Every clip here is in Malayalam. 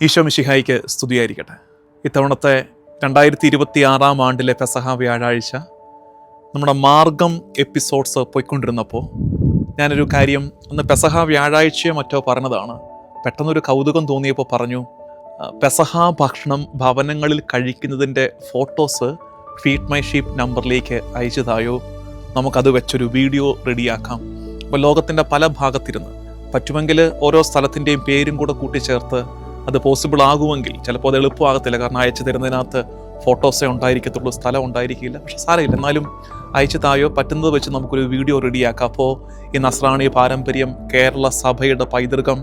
ഈശോ മിശിഹായിക്ക് സ്തുതിയായിരിക്കട്ടെ. ഇത്തവണത്തെ 2026 ആണ്ടിലെ പെസഹ വ്യാഴാഴ്ച നമ്മുടെ മാർഗം എപ്പിസോഡ്സ് പോയിക്കൊണ്ടിരുന്നപ്പോൾ ഞാനൊരു കാര്യം അന്ന് പെസഹ വ്യാഴാഴ്ചയോ മറ്റോ പറഞ്ഞതാണ്. പെട്ടെന്നൊരു കൗതുകം തോന്നിയപ്പോൾ പറഞ്ഞു, പെസഹ ഭക്ഷണം ഭവനങ്ങളിൽ കഴിക്കുന്നതിൻ്റെ ഫോട്ടോസ് ഫീഡ് മൈ ഷീപ്പ് നമ്പറിലേക്ക് അയച്ചതായോ, നമുക്കത് വെച്ചൊരു വീഡിയോ റെഡിയാക്കാം. അപ്പോൾ ലോകത്തിൻ്റെ പല ഭാഗത്തിരുന്ന് പറ്റുമെങ്കിൽ ഓരോ സ്ഥലത്തിൻ്റെയും പേരും കൂടെ കൂട്ടിച്ചേർത്ത് അത് പോസിബിൾ ആകുമെങ്കിൽ, ചിലപ്പോൾ അത് എളുപ്പമാകത്തില്ല, കാരണം അയച്ചു തരുന്നതിനകത്ത് ഫോട്ടോസേ ഉണ്ടായിരിക്കത്തുള്ളൂ, സ്ഥലം ഉണ്ടായിരിക്കില്ല. പക്ഷെ സാരമില്ല, എന്നാലും അയച്ചു തായോ പറ്റുന്നത് വെച്ച് നമുക്കൊരു വീഡിയോ റെഡിയാക്കാം. അപ്പോൾ ഈ നസ്രാണി പാരമ്പര്യം, കേരള സഭയുടെ പൈതൃകം,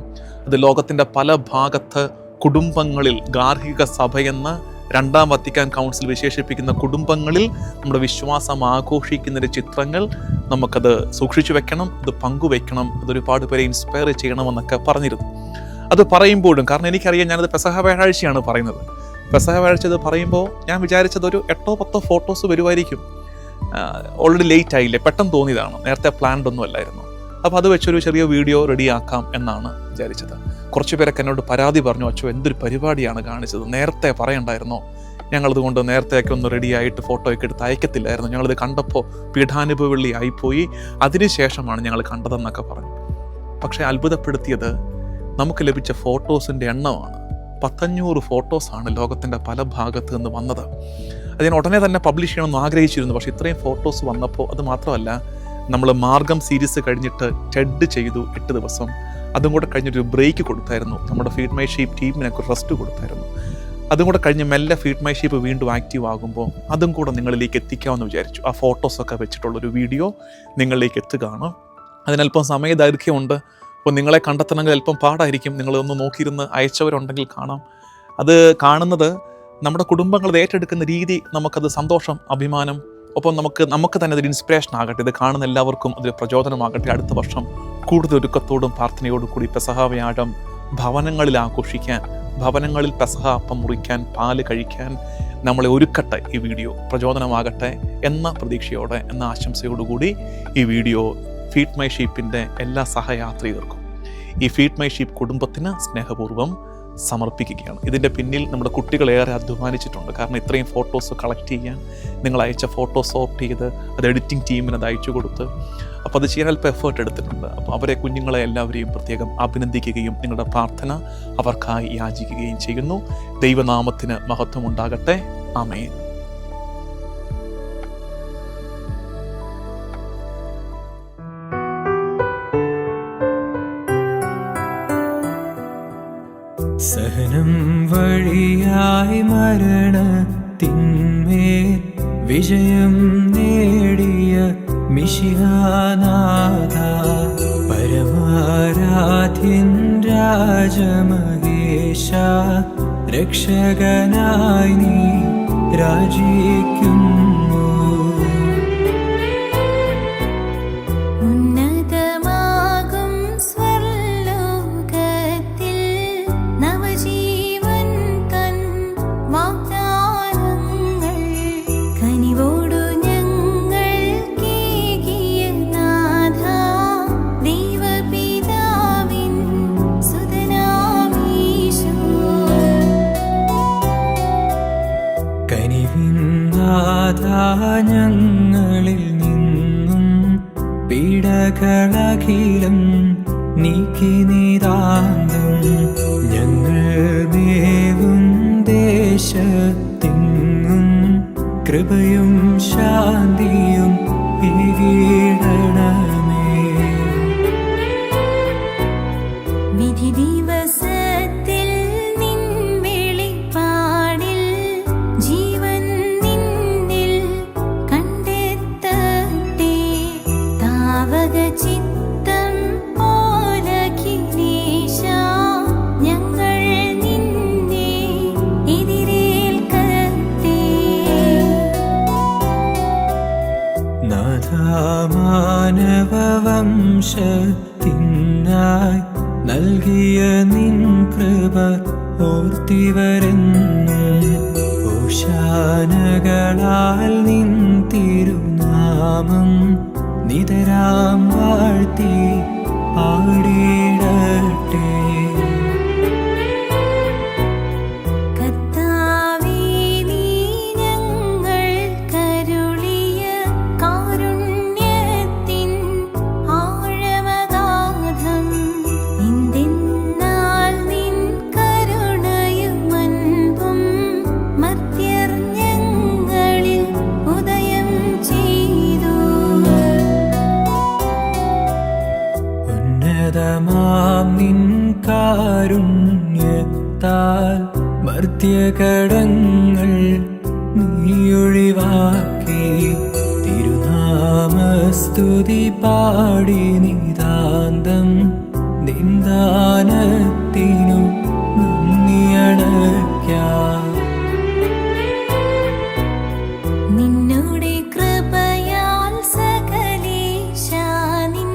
അത് ലോകത്തിൻ്റെ പല ഭാഗത്ത് കുടുംബങ്ങളിൽ, ഗാർഹിക സഭയെന്ന് രണ്ടാം വത്തിക്കാൻ കൗൺസിൽ വിശേഷിപ്പിക്കുന്ന കുടുംബങ്ങളിൽ നമ്മുടെ വിശ്വാസം ആഘോഷിക്കുന്നതിൻ്റെ ചിത്രങ്ങൾ നമുക്കത് സൂക്ഷിച്ചു വെക്കണം, അത് പങ്കുവെക്കണം, അതൊരുപാട് പേരെ ഇൻസ്പയർ ചെയ്യണമെന്നൊക്കെ പറഞ്ഞിരുന്നു. അത് പറയുമ്പോഴും, കാരണം എനിക്കറിയാം ഞാനത് പെസഹ വ്യാഴാഴ്ചയാണ് പറയുന്നത്. പെസഹ വ്യാഴാഴ്ച അത് പറയുമ്പോൾ ഞാൻ വിചാരിച്ചത് ഒരു 8-10 ഫോട്ടോസ് വരുമായിരിക്കും. ഓൾറെഡി ലേറ്റ് ആയില്ലേ, പെട്ടെന്ന് തോന്നിയതാണ്, നേരത്തെ പ്ലാൻഡ് ഒന്നും അല്ലായിരുന്നു. അപ്പോൾ അത് വെച്ചൊരു ചെറിയ വീഡിയോ റെഡിയാക്കാം എന്നാണ് വിചാരിച്ചത്. കുറച്ച് പേരൊക്കെ എന്നോട് പരാതി പറഞ്ഞു, അച്ചോ എന്തൊരു പരിപാടിയാണ് കാണിച്ചത്, നേരത്തെ പറയണ്ടായിരുന്നോ, ഞങ്ങളതുകൊണ്ട് നേരത്തെയൊക്കെ ഒന്ന് റെഡിയായിട്ട് ഫോട്ടോയൊക്കെ എടുത്ത് അയക്കത്തില്ലായിരുന്നു, ഞങ്ങളിത് കണ്ടപ്പോൾ പീഠാനുഭവള്ളി ആയിപ്പോയി, അതിനുശേഷമാണ് ഞങ്ങൾ കണ്ടതെന്നൊക്കെ പറഞ്ഞു. പക്ഷേ അത്ഭുതപ്പെടുത്തിയത് നമുക്ക് ലഭിച്ച ഫോട്ടോസിൻ്റെ എണ്ണമാണ്. 500 ഫോട്ടോസാണ് ലോകത്തിൻ്റെ പല ഭാഗത്ത് നിന്ന് വന്നത്. അത് ഞാൻ ഉടനെ തന്നെ പബ്ലിഷ് ചെയ്യണമെന്ന് ആഗ്രഹിച്ചിരുന്നു. പക്ഷേ ഇത്രയും ഫോട്ടോസ് വന്നപ്പോൾ, അത് മാത്രമല്ല, നമ്മൾ മാർഗം സീരീസ് കഴിഞ്ഞിട്ട് ടെഡ് ചെയ്തു 8 ദിവസം, അതും കൂടെ കഴിഞ്ഞൊരു ബ്രേക്ക് കൊടുത്തായിരുന്നു. നമ്മുടെ ഫീഡ് മൈ ഷീപ്പ് ടീമിനൊക്കെ റെസ്റ്റ് കൊടുത്തായിരുന്നു. അതും കൂടെ കഴിഞ്ഞ് മെല്ലെ ഫീഡ് മൈ ഷീപ്പ് വീണ്ടും ആക്റ്റീവ് ആകുമ്പോൾ അതും കൂടെ നിങ്ങളിലേക്ക് എത്തിക്കാമെന്ന് വിചാരിച്ചു. ആ ഫോട്ടോസൊക്കെ വെച്ചിട്ടുള്ളൊരു വീഡിയോ നിങ്ങളിലേക്ക് എത്തുകയാണ്. അതിനല്പം സമയദൈർഘ്യമുണ്ട്. അപ്പോൾ നിങ്ങളെ കണ്ടെത്തണമെങ്കിൽ അല്പം പാടായിരിക്കും. നിങ്ങളൊന്ന് നോക്കിയിരുന്ന് അയച്ചവരുണ്ടെങ്കിൽ കാണാം. അത് കാണുന്നത് നമ്മുടെ കുടുംബങ്ങൾ ഏറ്റെടുക്കുന്ന രീതി, നമുക്കത് സന്തോഷം, അഭിമാനം, ഒപ്പം നമുക്ക് തന്നെ അതൊരു ഇൻസ്പിറേഷൻ ആകട്ടെ. ഇത് കാണുന്ന എല്ലാവർക്കും അതൊരു പ്രചോദനമാകട്ടെ. അടുത്ത വർഷം കൂടുതൽ ഒരുക്കത്തോടും പ്രാർത്ഥനയോടും കൂടി പെസഹ വ്യാഴം ഭവനങ്ങളിൽ ആഘോഷിക്കാൻ, ഭവനങ്ങളിൽ പെസഹ അപ്പം മുറിക്കാൻ, പാല് കഴിക്കാൻ നമ്മളെ ഒരുക്കട്ടെ. ഈ വീഡിയോ പ്രചോദനമാകട്ടെ എന്ന പ്രതീക്ഷയോടെ, എന്ന ആശംസയോടുകൂടി ഈ വീഡിയോ ഫീഡ് മൈ ഷീപ്പിൻ്റെ എല്ലാ സഹയാത്രികർക്കും, ഈ ഫീഡ് മൈ ഷീപ്പ് കുടുംബത്തിന് സ്നേഹപൂർവ്വം സമർപ്പിക്കുകയാണ്. ഇതിൻ്റെ പിന്നിൽ നമ്മുടെ കുട്ടികളേറെ അധ്വാനിച്ചിട്ടുണ്ട്. കാരണം ഇത്രയും ഫോട്ടോസ് കളക്ട് ചെയ്യാൻ, നിങ്ങൾ അയച്ച ഫോട്ടോ സോർട്ട് ചെയ്ത് അത് എഡിറ്റിംഗ് ടീമിന് അത് അയച്ചു കൊടുത്ത്, അപ്പോൾ അത് ചെയ്യാൻ അല്പം എഫേർട്ട് എടുത്തിട്ടുണ്ട്. അപ്പോൾ അവരെ, കുഞ്ഞുങ്ങളെ എല്ലാവരെയും പ്രത്യേകം അഭിനന്ദിക്കുകയും നിങ്ങളുടെ പ്രാർത്ഥന അവർക്കായി യാചിക്കുകയും ചെയ്യുന്നു. ദൈവനാമത്തിന് മഹത്വം ഉണ്ടാകട്ടെ. ആമേൻ. സഹനം വഴിയായി മരണത്തിന്മേൽ വിജയം നേടിയ മിശിഹാനാഥ, പരമാരാധ്യൻ രാജമഹേശ, രക്ഷകനായി നീ രാജിക്കുന്നു. ഞങ്ങളിൽ നിന്നും പീഡകളഖിലം നീക്കി നിതാന്തം, ഞങ്ങൾ മേവും ദേശത്തെങ്ങും കൃപയും ശാന്തിയും ഏകിടണമേ. വിധി ദിവസത്തിൽ നിൻ വെളിപ്പാടിൽ ജീവൻ ചിത്തം പോലഖിലേശ, ഞങ്ങൾ നിന്നെ എതിരേൽക്കട്ടെ. നാഥാമാനവവംശത്തിനായി നൽകിയ നിൻ കൃപ ഓർത്തിവരെന്നും, ഓശാനകളാൽ നിൻ തിരുനാമം നിതരാം വാഴ്ത്തി പാടിടട്ടെ. നാമത്താൽ മർത്യകടങ്ങൾ നീയൊഴിവാക്കി തിരുനാമസ്തുതി പാടി നിതാന്തം നിന്ദാനത്തിനു നന്ദിയടയ്ക്കാം. നിന്നോടെ കൃപയാൽ സകലേശാ നിൻ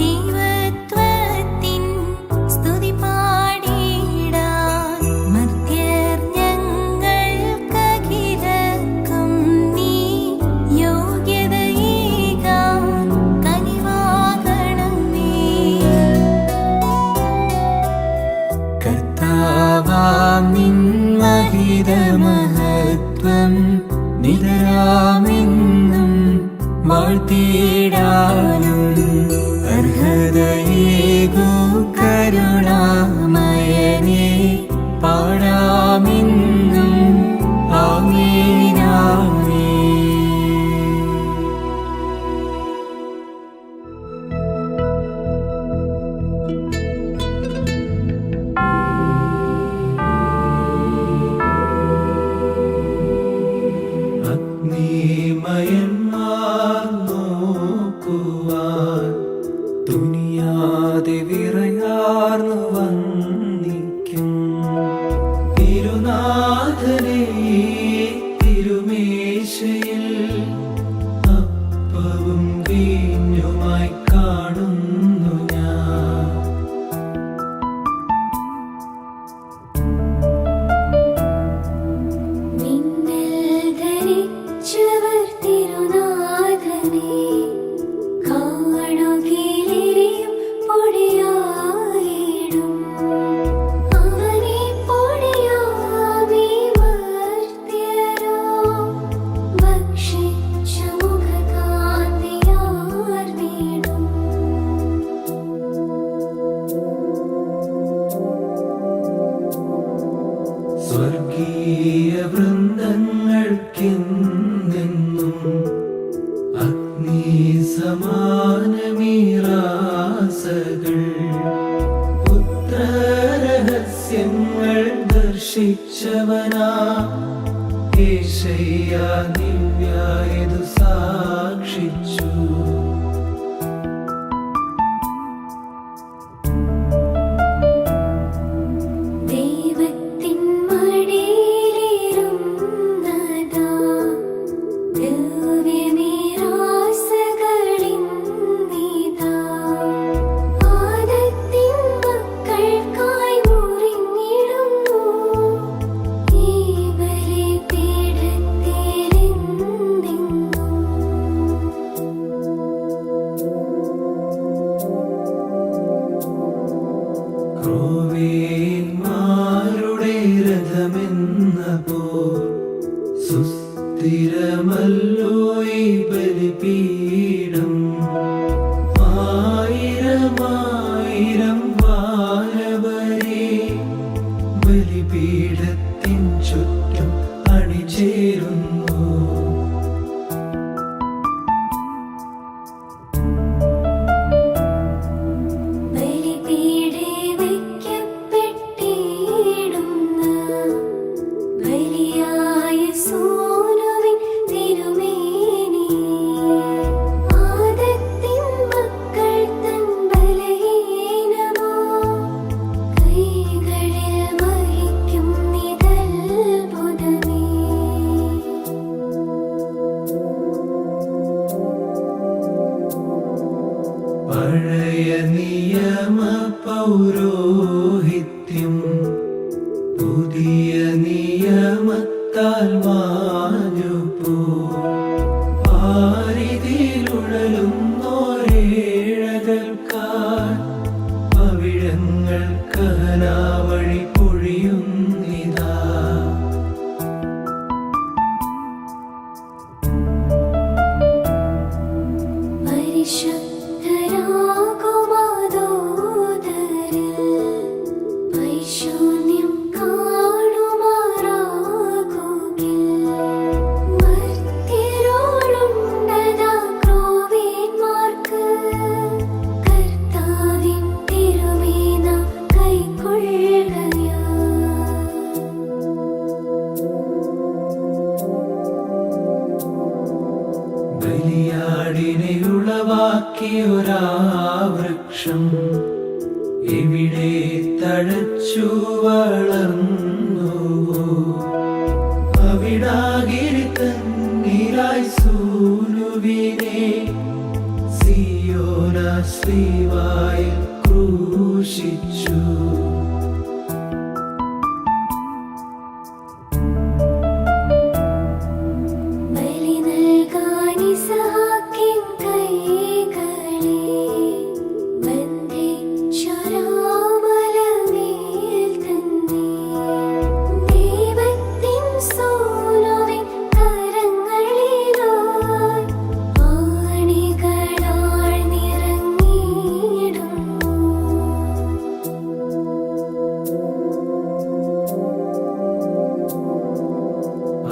ദൈവത്വത്തിൻ സ്തുതി പാടിടാൻ മർത്യർ ഞങ്ങൾക്കഖിലർക്കും നീ യോഗ്യതയേകാൻ കനിവാകണമേ. കർത്താവാം നിൻ മഹിതമഹത്വം നിതരാമെന്നും വാഴ്ത്തിടാനും അർഹതയേകൂ കരുണാമയനേ പാടാമെന്നും ആമേനാമേ. അഗ്നിമയന്മാർ നോക്കുവാൻ തുനിയാതെ വിറയാർന്നു വന്നിക്കും തിരുനാഥനെ തിരുമേശയിൽ അപ്പവും വീഞ്ഞുമായി കാണുന്നു ഞാൻ. മിന്നൽ ധരിച്ചവർ തിരുനാഥനെ കാണുകിലെരിയും പൊടിയായിടും. അവനെ പൊടിയാമി മർത്യരോ ഭക്ഷിച്ച മുഖകാന്തിയാർന്നിടും. സ്വർഗീയ വൃന്ദങ്ങൾക്കെന്നെന്നും അഗ്നി സമാനമീറാസകൾ പുത്രരഹസ്യങ്ങൾ ദർശിച്ചവനാ യേശയ്യാ ദിവ്യായതു സാക്ഷിച്ചു. ദൈവത്തിൻ മടിയിലിരുന്നതാ ദിവ്യമീറാസകളിന്നിതാ. ആദത്തിൻ മക്കൾക്കായി മുറിഞ്ഞിടുന്നു ഈ ബലിപീഠത്തിലെന്നെന്നും. ക്രോവേന്മാരുടെ രഥമെന്ന പോൽ സുസ്ഥിരമല്ലോ ഈ ബലിപീഠം. ആയിരമായിരം വാനവരെ ബലിപീഠത്തിൻ ചുറ്റും അണിചേരുന്നു. ബലിപീഠേ വയ്ക്കപ്പെട്ടിടുന്ന ബലിയായ സോനുവിൻ തിരുമേനി ആദത്തിൻ മക്കൾ തൻ ബലഹീനമോ കൈകളിൽ വഹിക്കും നിതൽബുധമേ. പഴയ നിയമ പൗരോഹിത്യം പുതിയ നിയമത്താൽ മാഞ്ഞുപോ. ആരിതിലുഴലുന്നോരേഴകൾക്കാൾ പവിഴങ്ങൾ കഹനാവഴി പൊഴിയുന്നിതാ. പരിശുദ്ധരാകുമാതോദരിൽ വൈശൂന്യം കാണുമാറാകുകിൽ.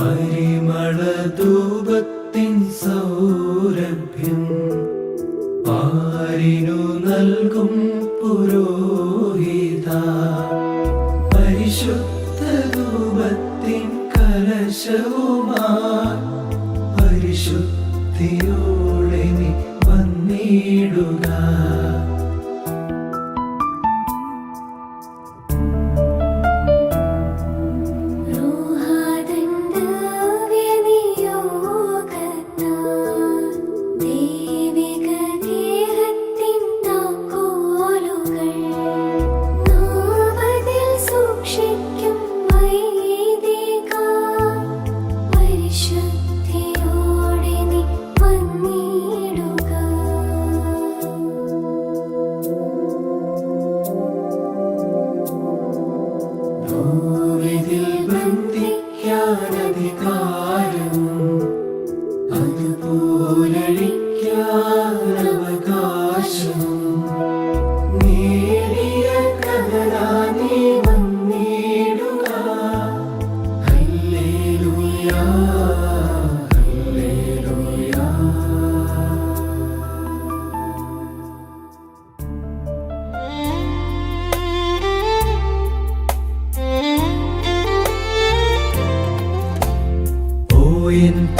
പരിമളധൂപത്തിൻ സൗരഭ്യം പാരിനു നൽകും പുരോഹിത. പരിശുദ്ധ ധൂപത്തിൻ കലശവുമായി പരിശുദ്ധിയോടെ നീ വന്നിടുക.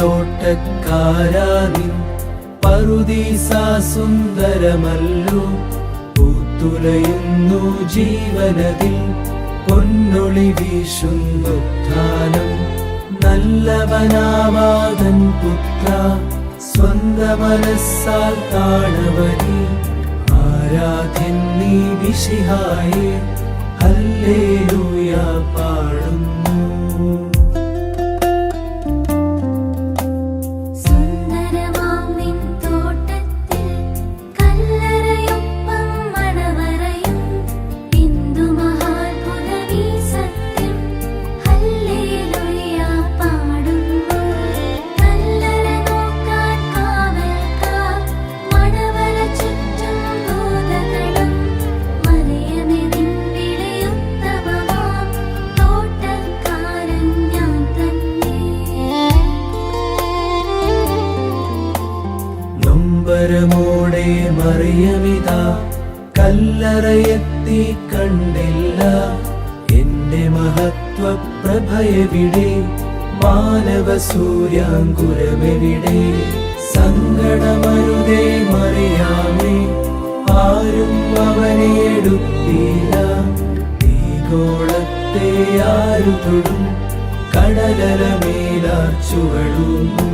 തോട്ടക്കാരാനിൻ പറുദീസ സുന്ദരമല്ലോ. പൂത്തുലയുന്നു ജീവനതിൽ പൊന്നൊളി വീശുന്നുത്ഥാനം. നല്ലവനാവാതൻ പുത്ര സ്വന്ത മനസ്സാൽ കാണവനി. ആരാധ്യൻ നീ മിശിഹായേ, ഹല്ലേലൂയ പാടുന്നു. നൊമ്പരമോടെ മറിയമിതാ കല്ലറയെത്തി കണ്ടില്ല. എന്റെ മഹത്വ പ്രഭയെവിടെ, മാനവ സൂര്യാങ്കുരമെവിടെ. സങ്കടമരുതേ മറിയാമേ, ആരും അവനെ എടുത്തില്ല. തീഗോളത്തെ ആരു തൊടും, കടലരമേലാർ ചുവടുന്നു.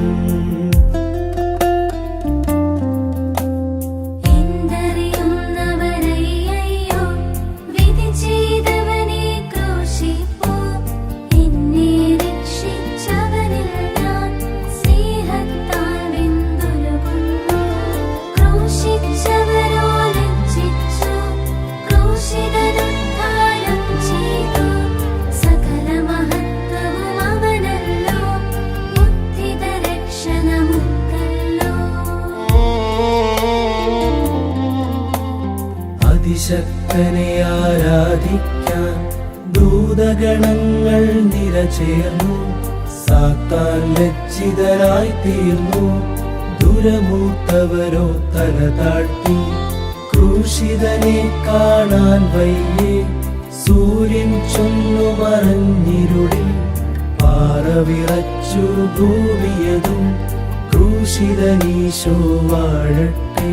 അതിശക്തനെ ആരാധിക്കാൻ ദൂതഗണങ്ങൾ നിരചേർന്നു. സാത്താൻ ലജ്ജിതരായി തീർന്നു. ദുരമൂത്തവരോ തല താഴ്ത്തി. ക്രൂശിതനെ കാണാൻ വയ്യേ, സൂര്യൻ ചൊന്നു മറഞ്ഞിരുളിൽ. പാറവിറച്ചു ഭൂമിയതും, ക്രൂശിതനീശോ വാഴട്ടെ.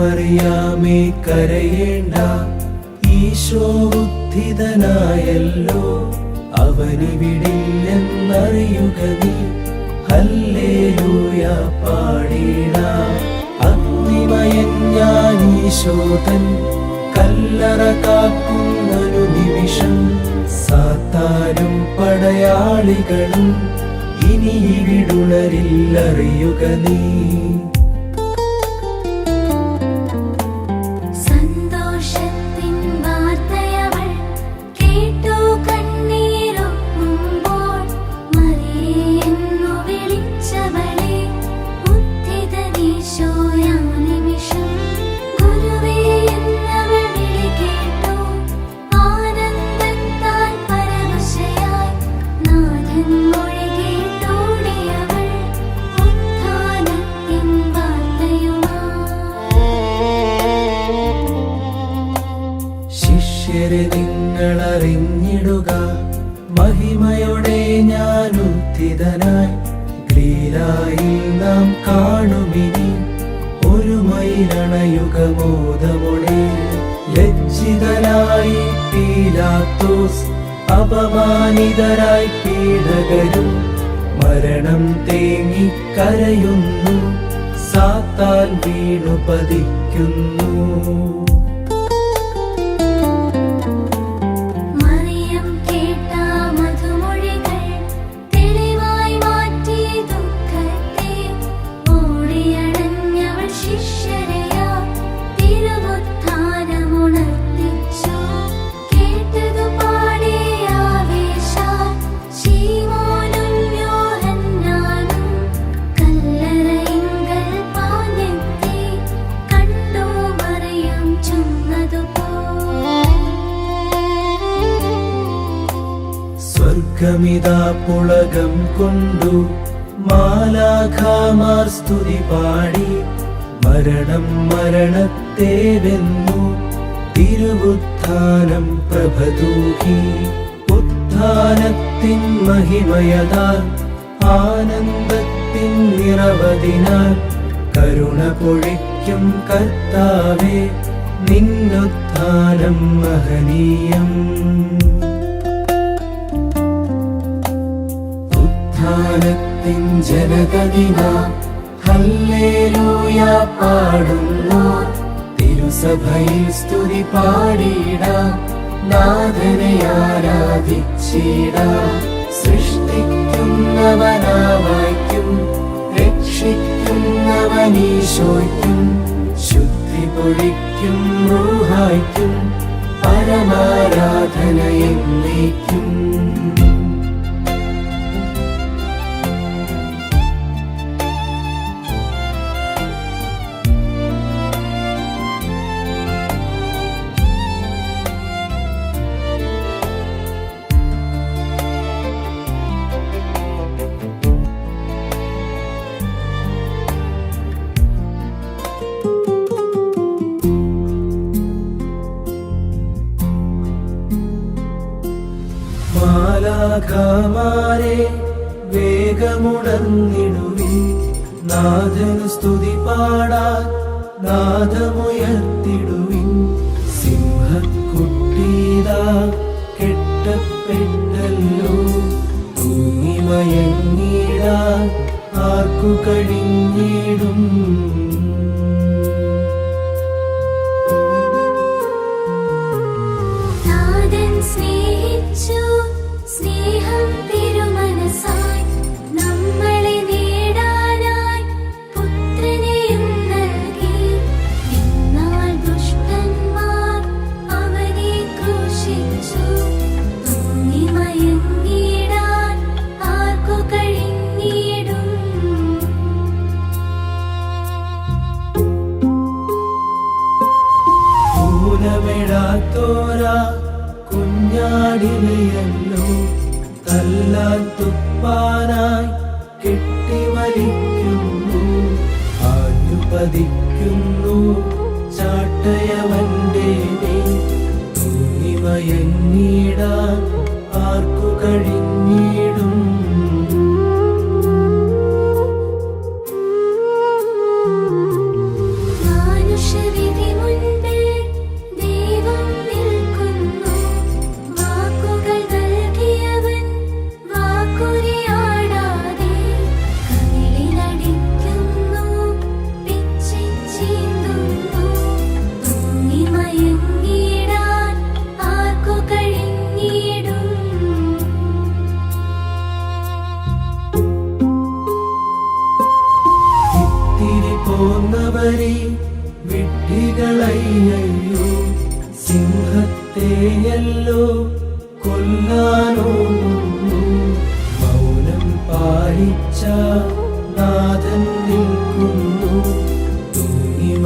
മറിയാമേ കരയേണ്ട, ഈശോ ഉദ്ധിതനായല്ലോ. അവനിവിടില്ലെന്നറിയുക നീ, ഹല്ലേലൂയ പാടിടാം. അഗ്നിമയൻ ഞാൻ ഈശോതൻ കല്ലറ കാക്കുന്നൊരു നിമിഷം സാത്താനും പടയാളികളും ഇനി ഇവിടുണരില്ലറിയുക നീ. സന്തോഷത്തിൻ വാർത്തയവൾ കേട്ടു കണ്ണീരൊപ്പുമ്പോൾ മറിയേ എന്നു വിളിച്ചവളെ ഉദ്ധിതനീശോയാ നിമിഷം ഗുരുവേ എന്നവൾ വിളി കേട്ടു ആനന്ദത്താൽ പരവശയായി നാഥൻ മൊഴി കേട്ടോടിയവൾ ഉത്ഥാനത്തിൻ വാർത്തയുമായി. ശിഷ്യരെ നിങ്ങളറിഞ്ഞിടുക, മഹിമയോടെ ഞാൻ ഉദ്ധിതനായി ഗലീലായിൽ നാം കാണുമിനി ഒരു മയിലണയുക മോദമോടെ. ലജ്ജിതനായി പീലാത്തോസ് അപമാനിതരായി പീഡകരും മരണം തേങ്ങി കരയുന്നു, സാത്താൻ വീണു പതിക്കുന്നു. മറിയം കേട്ട മധുമൊഴികൾ തെളിവായി മാറ്റി ദുഃഖത്തെ ഓടിയണഞ്ഞവൾ ശിഷ്യരെയാ തിരുവുത്ഥാനമുണർത്തിച്ചു. കേട്ടതു പാടി ആവേശാൽ ശീമോനും യോഹന്നാനും കല്ലറയിങ്കൽ പാഞ്ഞെത്തി കണ്ടു മറിയം ചുമന്നതുപോൽ. സ്വർഗമിതാ പുളകം കൊണ്ടു മാലാഖമാർ സ്തുതി പാടി മരണം മരണത്തെ വെന്നു തിരുവുത്ഥാനം പ്രഭതൂകി. ഉത്ഥാനത്തിൻ മഹിമയതാൽ ആനന്ദത്തിൻ നിറവതിനാൽ കരുണ പൊഴിക്കും കർത്താവേ നിന്നുത്ഥാനം മഹനീയം. ഉത്ഥാനത്തിൻ ജനതദിന ഹല്ലേലൂയ പാടുന്നു, തിരുസഭയിൽ സ്തുതി പാടിടാം, നാഥനെ ആരാധിച്ചിടാം. സൃഷ്ടിക്കുന്നവനാവായ്ക്കും രക്ഷിക്കുന്നവനീശോയ്ക്കും ശുദ്ധി പൊഴിക്കും റൂഹായ്ക്കും പരമാരാധന എന്നേക്കും. മാലാഖമാരെ വേഗമുണർന്നിടുവിൻ, നാഥനു സ്തുതി പാടാൻ നാദമുയർത്തിടുവിൻ. സിംഹക്കുട്ടീതാ കെട്ടപ്പെട്ടല്ലോ, തൂങ്ങിമയങ്ങിടാൻ ആർക്കു കഴിഞ്ഞിടും. നാഥൻ സ്നേഹിച്ചു സ്നേഹം തിരുമനസായി നമ്മളെ നേടാനായി പുത്രനെയും നൽകി. എന്നാൽ ദുഷ്ടന്മാർ അവനെ ക്രൂശിച്ചു, തൂങ്ങിമയങ്ങിടാൻ ആർക്കു കഴിഞ്ഞിടും. ൂനമിടാത്തോരാ കുഞ്ഞാടിനെയല്ലോ തല്ലാൻ തുപ്പാനായി കെട്ടിവലിക്കുന്നു, ആഞ്ഞുപതിക്കുന്നു ചാട്ടയവന്റെ മേൽ. തൂങ്ങിമയങ്ങിടാൻ ആർക്കു കഴിഞ്ഞിടും. മാനുഷവിധി മുൻപിൽ ദൈവം നിൽക്കുന്നു, വാക്കുകൾ നൽകിയവൻ വാക്കുരിയാടാതെ കവിളിലടിക്കുന്നു, പിച്ചിച്ചീന്തുന്നു, തൂങ്ങിമയങ്ങി അയ്യയ്യോ സിംഹത്തെയല്ലോ കൊല്ലാനോന്നു മൗനം പാലിച്ച നാഥൻ നിൽക്കുന്നു തൂങ്ങിമയങ്ങിടാൻ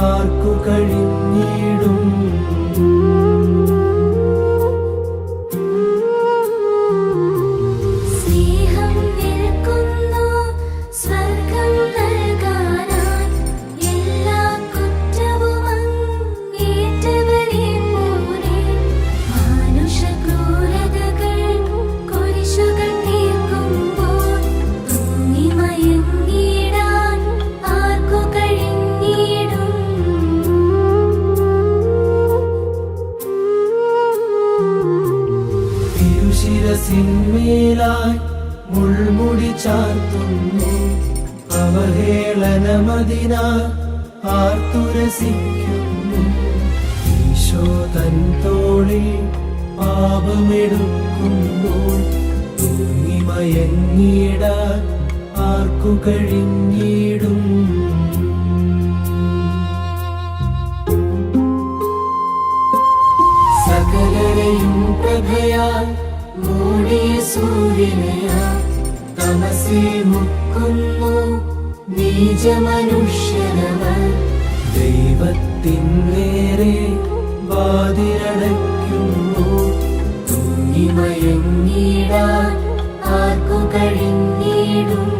ആർക്കു കഴിഞ്ഞിടും സ്നേഹം നിൽക്കുന്നു സ്വർഗം നൽകാനായി എല്ലാ കുറ്റവും അങ്ങേറ്റവരെ പോലെ മാനുഷക്രൂരതകൾ കുരിശുകൾ തീർക്കുമ്പോൾ തൂങ്ങിമയങ്ങിടാൻ ആർക്കു കഴിഞ്ഞിടും തിരുശിരസിന്മേലായി മുൾമുടി ചാർത്തുന്നു അവഹേളനമതിനാൽ ആർത്തുരസിക്കുന്നു ഈശോ തൻ തോളിൽ പാപമെടുക്കുമ്പോൾ തൂങ്ങിമയങ്ങിടാൻ ആർക്കു കഴിഞ്ഞിടും സകലരെയും പ്രഭയാൽ മൂടിയ സൂര്യനെയാ തമസി മുക്കുന്നു നീചമനുഷ്യനവൻ ദൈവത്തിൻ നേരെ വാതിലടയ്ക്കുമ്പോൾ തൂങ്ങിമയങ്ങിടാൻ ആർക്കു കഴിഞ്ഞിടും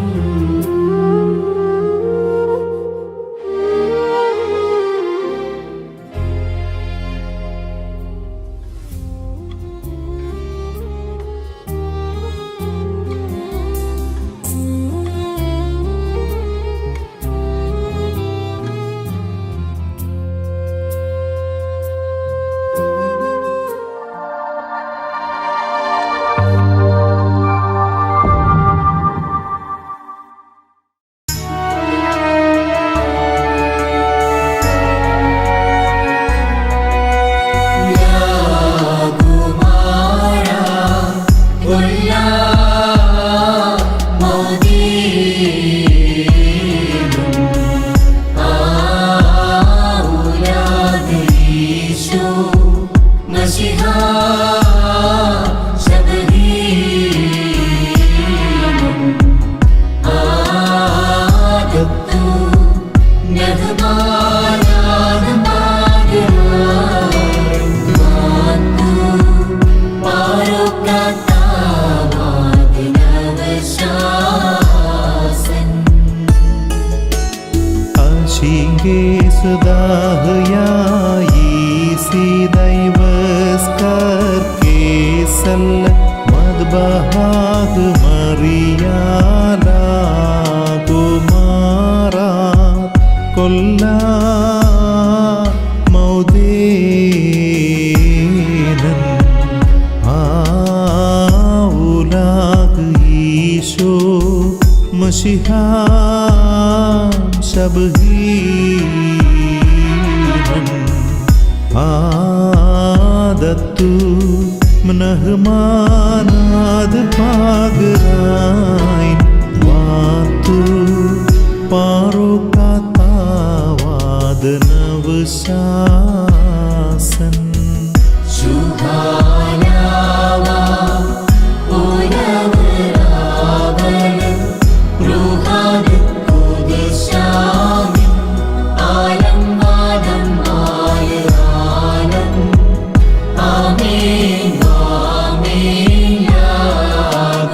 आदतु मनहमानाद पागराइन वातु पारो कातावाद नवशासन शुभालावा ओनवरावन रूहाद कुदशामि आलम वादम आलम आमीन आमीन या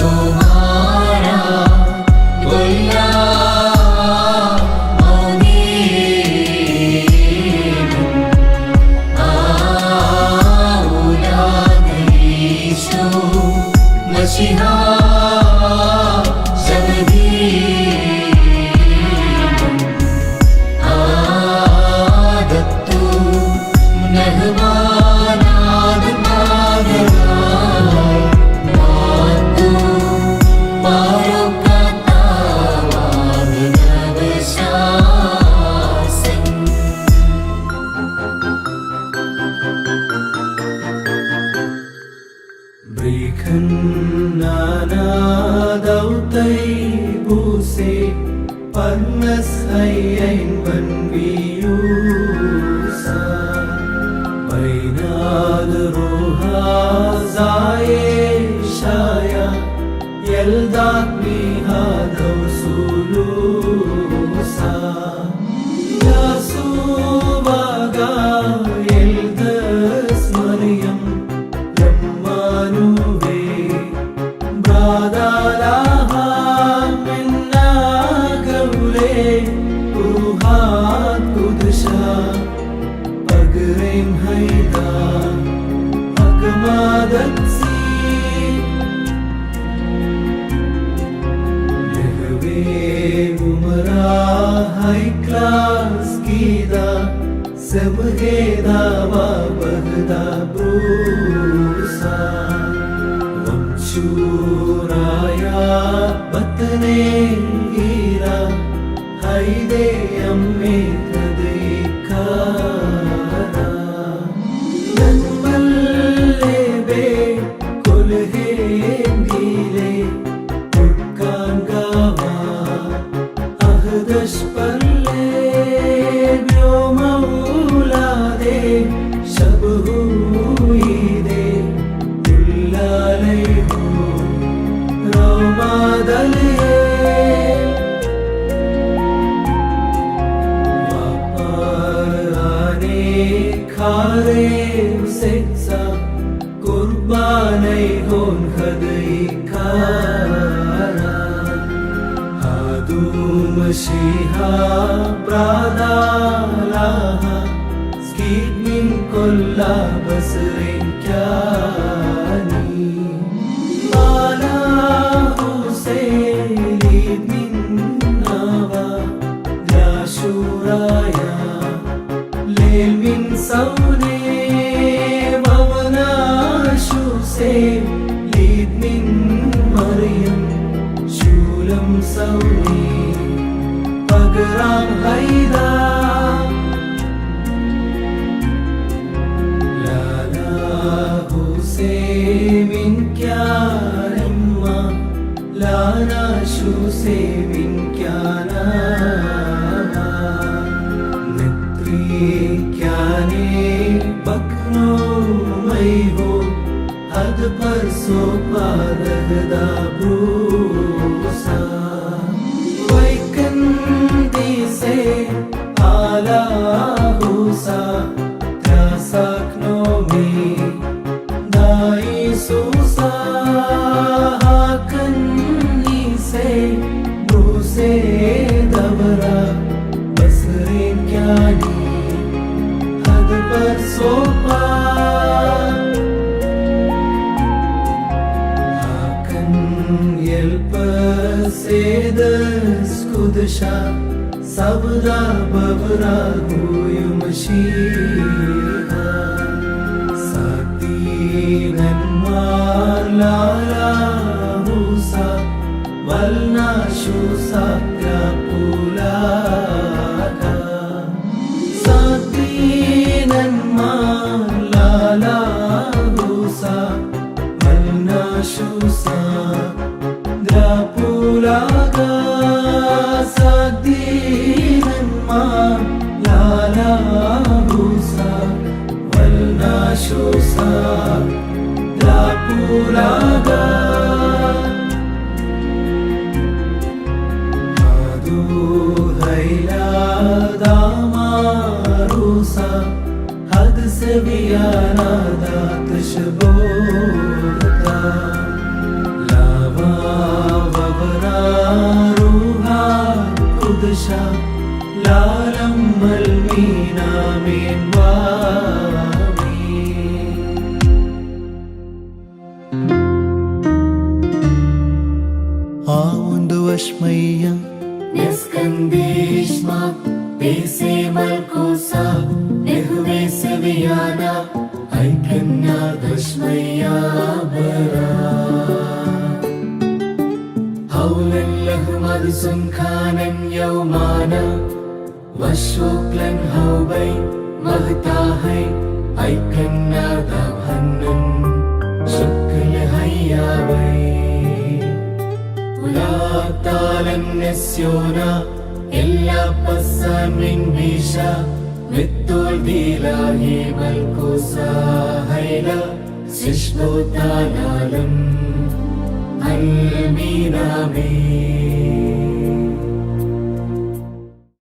गुमारा कुल्ला मौदीन आउलाद Haiklas gida sebheda wa bahda brusa Churaya batne gira haide amme kadikara nanmalle be kulhe dile ukkangawa ahdash palle byo maulade shabhu ide dillalai Ramadale Vaparane khare seksa Kurbanai hon khadai khara Hadu Mashiha Pradalaha Skid min kolla basrin kyani Shuraya Lel min saune Vavana shuse Lid min Maryam Shulam saune Pagaram haida Lala huse min kyanamma Lana shuse min kyana Kyane bakno mai ho had par so padagda brusa Vaikan dise ala husa Trasakno me dai susa Hakan nise bruse davara basrin kyani Sopa Hakan yelpa sedas kudasha Sabda babra guyum shiha Sakti nanmar lala husa Valna shusa krapulaka Sakti Lala husa Valna shusa Drapulaga Sagdinanma Lala husa Valna shusa Drapulaga Adu haila damarusa Had se biyana da tashbota Lava vavra ruha kudasha Lalam malmina min wami Aundu ashmaya Neskandishma Pese malkosa Nehve seviyana Aikanna dashmaya bara Haulan lahmad sunkhanan yawmana Vashuklan haubay Mahtahay Aikanna dabhannan Shukl hayyabay Ulatalan nesyona Illa passan min bisha Vittul dilahi malkusa hayla Sishbutanalam Alminami